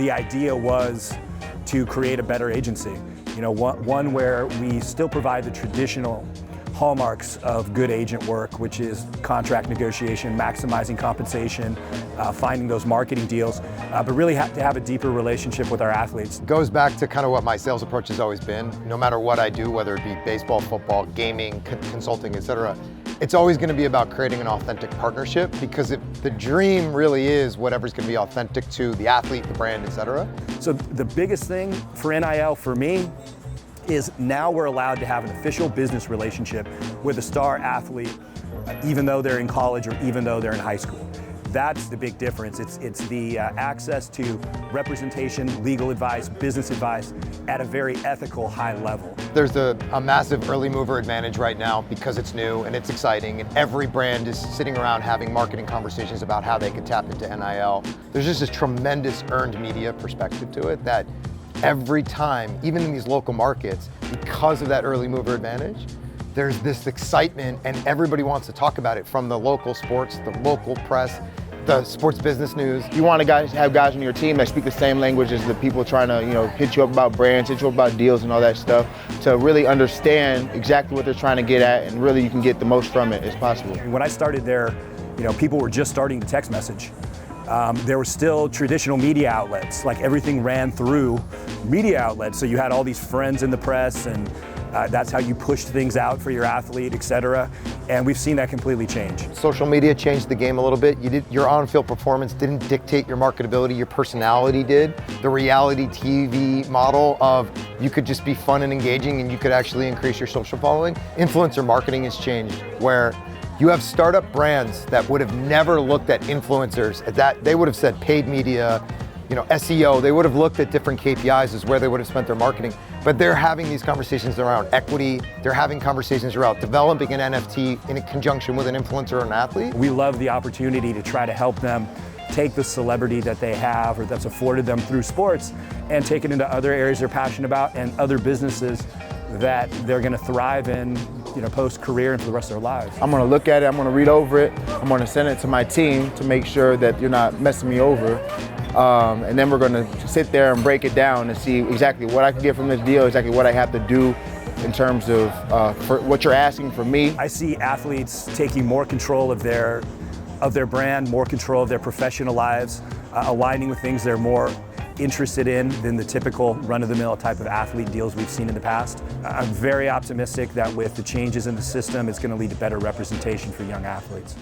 the idea was to create a better agency. You know, one where we still provide the traditional hallmarks of good agent work, which is contract negotiation, maximizing compensation, finding those marketing deals, but really have to have a deeper relationship with our athletes. It goes back to kind of what my sales approach has always been. No matter what I do, whether it be baseball, football, gaming, consulting, etc., it's always going to be about creating an authentic partnership, because the dream really is whatever's going to be authentic to the athlete, the brand, etc. So the biggest thing for NIL for me is now we're allowed to have an official business relationship with a star athlete, even though they're in college or even though they're in high school. That's the big difference. It's the access to representation, legal advice, business advice at a very ethical, high level. There's a massive early mover advantage right now because it's new and it's exciting, and every brand is sitting around having marketing conversations about how they could tap into NIL. There's just this tremendous earned media perspective to it that every time, even in these local markets, because of that early mover advantage, there's this excitement and everybody wants to talk about it, from the local sports, the local press, the sports business news. You want to have guys on your team that speak the same language as the people trying to, hit you up about brands, hit you up about deals and all that stuff, to really understand exactly what they're trying to get at, and really you can get the most from it as possible. When I started there, people were just starting to text message. There were still traditional media outlets, like everything ran through media outlets. So you had all these friends in the press, and that's how you pushed things out for your athlete, etc. And we've seen that completely change. Social media changed the game a little bit. Your on-field performance didn't dictate your marketability, your personality did. The reality TV model of you could just be fun and engaging and you could actually increase your social following. Influencer marketing has changed, where you have startup brands that would have never looked at influencers. They would have said paid media, SEO. They would have looked at different KPIs as where they would have spent their marketing. But they're having these conversations around equity. They're having conversations around developing an NFT in conjunction with an influencer or an athlete. We love the opportunity to try to help them take the celebrity that they have or that's afforded them through sports and take it into other areas they're passionate about and other businesses that they're going to thrive in, post-career and for the rest of their lives. I'm going to look at it, I'm going to read over it, I'm going to send it to my team to make sure that you're not messing me over. And then we're going to sit there and break it down and see exactly what I can get from this deal, exactly what I have to do in terms of for what you're asking from me. I see athletes taking more control of their brand, more control of their professional lives, aligning with things they're more interested in than the typical run-of-the-mill type of athlete deals we've seen in the past. I'm very optimistic that with the changes in the system, it's going to lead to better representation for young athletes.